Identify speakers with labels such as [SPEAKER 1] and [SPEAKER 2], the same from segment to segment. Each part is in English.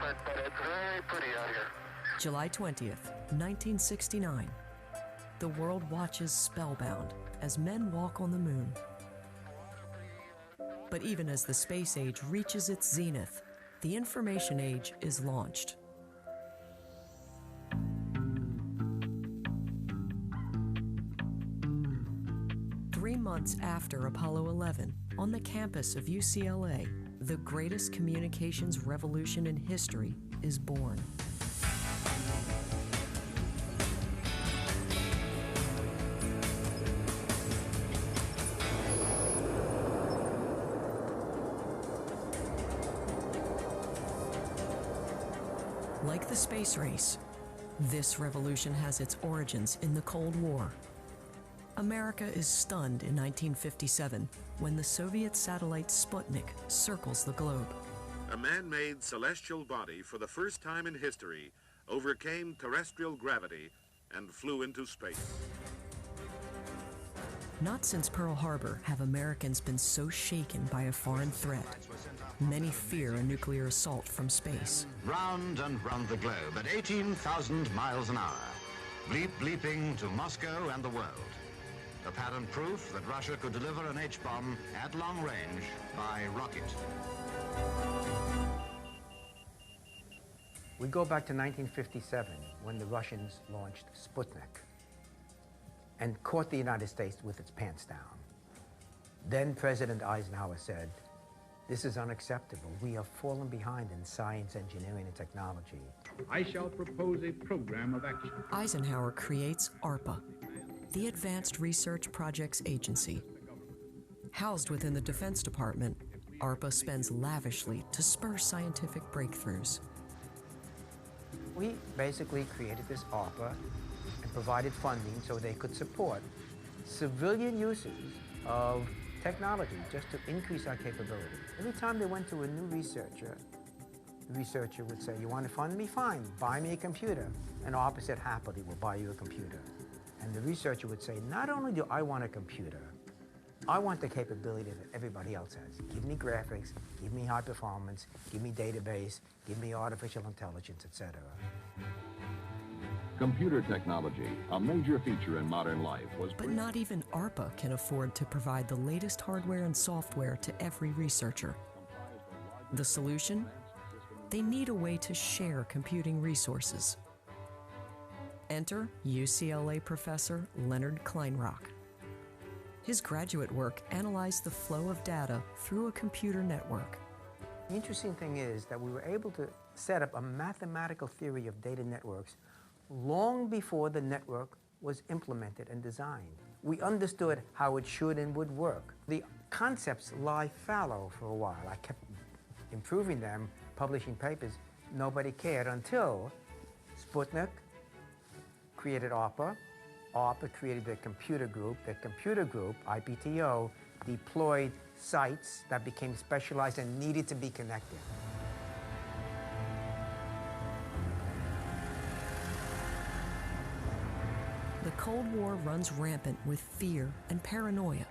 [SPEAKER 1] climate, but it's very pretty out here.
[SPEAKER 2] July 20th, 1969. The world watches spellbound as men walk on the moon. But even as the space age reaches its zenith, the information age is launched. Months after Apollo 11, on the campus of UCLA, the greatest communications revolution in history is born. Like the space race, this revolution has its origins in the Cold War. America is stunned in 1957 when the Soviet satellite Sputnik circles the globe.
[SPEAKER 3] A man-made celestial body for the first time in history overcame terrestrial gravity and flew into space.
[SPEAKER 2] Not since Pearl Harbor have Americans been so shaken by a foreign threat. Many fear a nuclear assault from space.
[SPEAKER 4] Round and round the globe at 18,000 miles an hour, bleep bleeping to Moscow and the world. Apparent proof that Russia could deliver an H-bomb at long range by rocket.
[SPEAKER 5] We go back to 1957 when the Russians launched Sputnik and caught the United States with its pants down. Then President Eisenhower said, "This is unacceptable. We have fallen behind in science, engineering, and technology."
[SPEAKER 6] I shall propose a program of action.
[SPEAKER 2] Eisenhower creates ARPA, the Advanced Research Projects Agency. Housed within the Defense Department, ARPA spends lavishly to spur scientific breakthroughs.
[SPEAKER 5] We basically created this ARPA and provided funding so they could support civilian uses of technology just to increase our capability. Every time they went to a new researcher, the researcher would say, "You want to fund me? Fine, buy me a computer." And ARPA said, "Happily, we'll buy you a computer." And the researcher would say, "Not only do I want a computer, I want the capability that everybody else has. Give me graphics, give me high performance, give me database, give me artificial intelligence, etc."
[SPEAKER 7] Computer technology, a major feature in modern life, was...
[SPEAKER 2] But not even ARPA can afford to provide the latest hardware and software to every researcher. The solution? They need a way to share computing resources. Enter UCLA professor Leonard Kleinrock. His graduate work analyzed the flow of data through a computer network.
[SPEAKER 5] The interesting thing is that we were able to set up a mathematical theory of data networks long before the network was implemented and designed. We understood how it should and would work. The concepts lie fallow for a while. I kept improving them, publishing papers. Nobody cared until Sputnik created ARPA. ARPA created the computer group. The computer group, IPTO, deployed sites that became specialized and needed to be connected.
[SPEAKER 2] The Cold War runs rampant with fear and paranoia.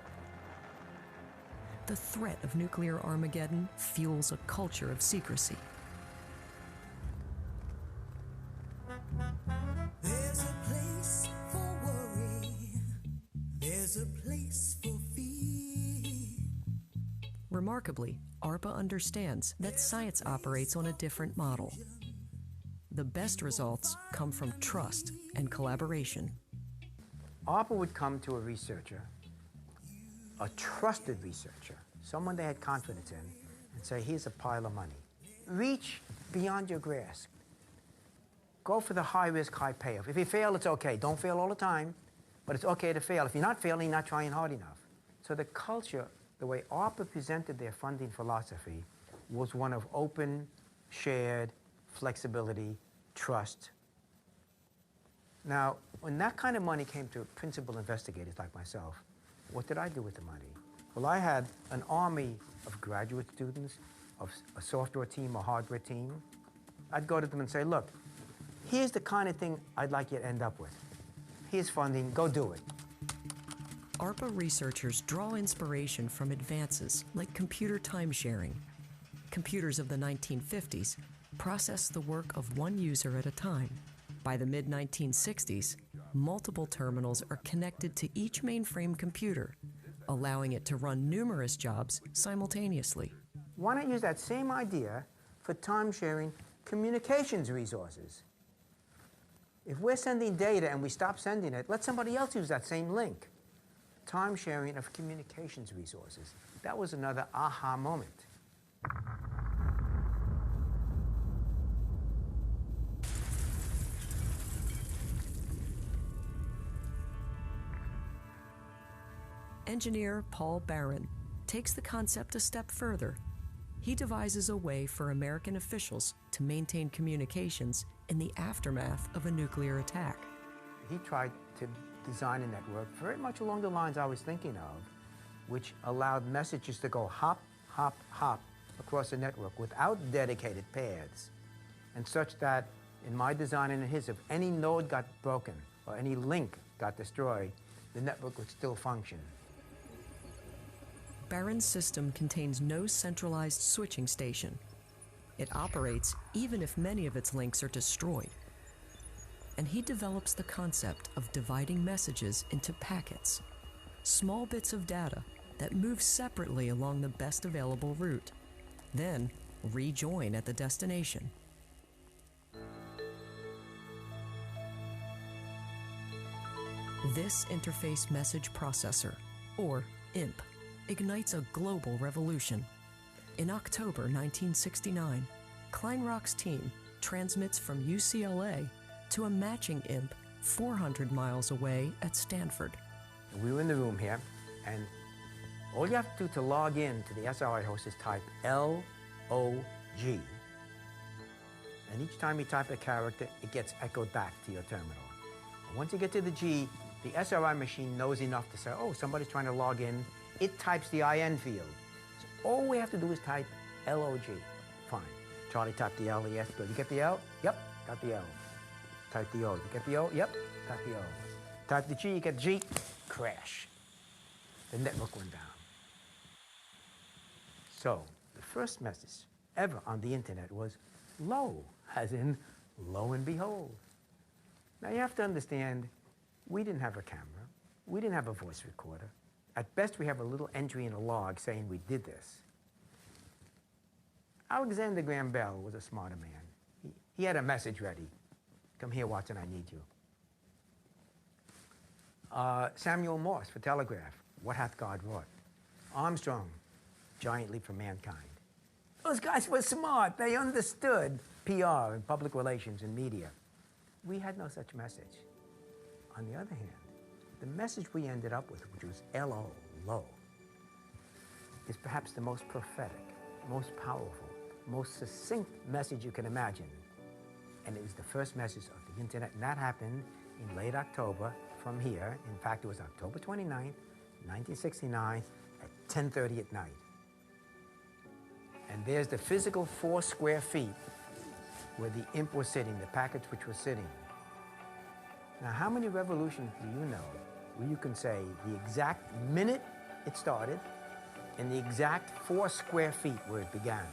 [SPEAKER 2] The threat of nuclear Armageddon fuels a culture of secrecy.
[SPEAKER 8] There's a place for worry. There's a place for fear.
[SPEAKER 2] Remarkably, ARPA understands that science operates on a different model. The best results come from trust and collaboration.
[SPEAKER 5] ARPA would come to a researcher, a trusted researcher, someone they had confidence in, and say, "Here's a pile of money. Reach beyond your grasp. Go for the high risk, high payoff. If you fail, it's okay. Don't fail all the time, but it's okay to fail. If you're not failing, you're not trying hard enough." So the culture, the way ARPA presented their funding philosophy was one of open, shared, flexibility, trust. Now, when that kind of money came to principal investigators like myself, what did I do with the money? Well, I had an army of graduate students, of a software team, a hardware team. I'd go to them and say, "Look, here's the kind of thing I'd like you to end up with. Here's funding, go do it."
[SPEAKER 2] ARPA researchers draw inspiration from advances like computer time sharing. Computers of the 1950s process the work of one user at a time. By the mid-1960s, multiple terminals are connected to each mainframe computer, allowing it to run numerous jobs simultaneously.
[SPEAKER 5] Why not use that same idea for time-sharing communications resources? If we're sending data and we stop sending it, let somebody else use that same link. Time-sharing of communications resources. That was another aha moment.
[SPEAKER 2] Engineer Paul Barron takes the concept a step further. He devises a way for American officials to maintain communications in the aftermath of a nuclear attack.
[SPEAKER 5] He tried to design a network very much along the lines I was thinking of, which allowed messages to go hop, hop, hop across the network without dedicated paths, and such that, in my design and in his, if any node got broken or any link got destroyed, the network would still function.
[SPEAKER 2] Barron's system contains no centralized switching station. It operates even if many of its links are destroyed. And he develops the concept of dividing messages into packets, small bits of data that move separately along the best available route, then rejoin at the destination. This interface message processor, or IMP, ignites a global revolution. In October 1969, Kleinrock's team transmits from UCLA to a matching IMP 400 miles away at Stanford.
[SPEAKER 5] We were in the room here, and all you have to do to log in to the SRI host is type LOG. And each time you type a character, it gets echoed back to your terminal. And once you get to the G, the SRI machine knows enough to say, oh, somebody's trying to log in. It types the IN field. So all we have to do is type LOG. Fine. Charlie typed the L, the S. Did you get the L? Yep, got the L. Type the O. You get the O? Yep, got the O. Type the G, you get G. Crash. The network went down. So the first message ever on the internet was lo, as in lo and behold. Now you have to understand, we didn't have a camera. We didn't have a voice recorder. At best, we have a little entry in a log saying we did this. Alexander Graham Bell was a smarter man. He had a message ready. Come here, Watson, I need you. Samuel Morse for telegraph. What hath God wrought? Armstrong, giant leap for mankind. Those guys were smart. They understood PR and public relations and media. We had no such message. On the other hand, the message we ended up with, which was LO, low, is perhaps the most prophetic, most powerful, most succinct message you can imagine. And it was the first message of the internet, and that happened in late October from here. In fact, it was October 29th, 1969 at 10:30 at night. And there's the physical 4 square feet where the imp was sitting, the packets which were sitting. Now, how many revolutions do you know where you can say the exact minute it started and the exact 4 square feet where it began?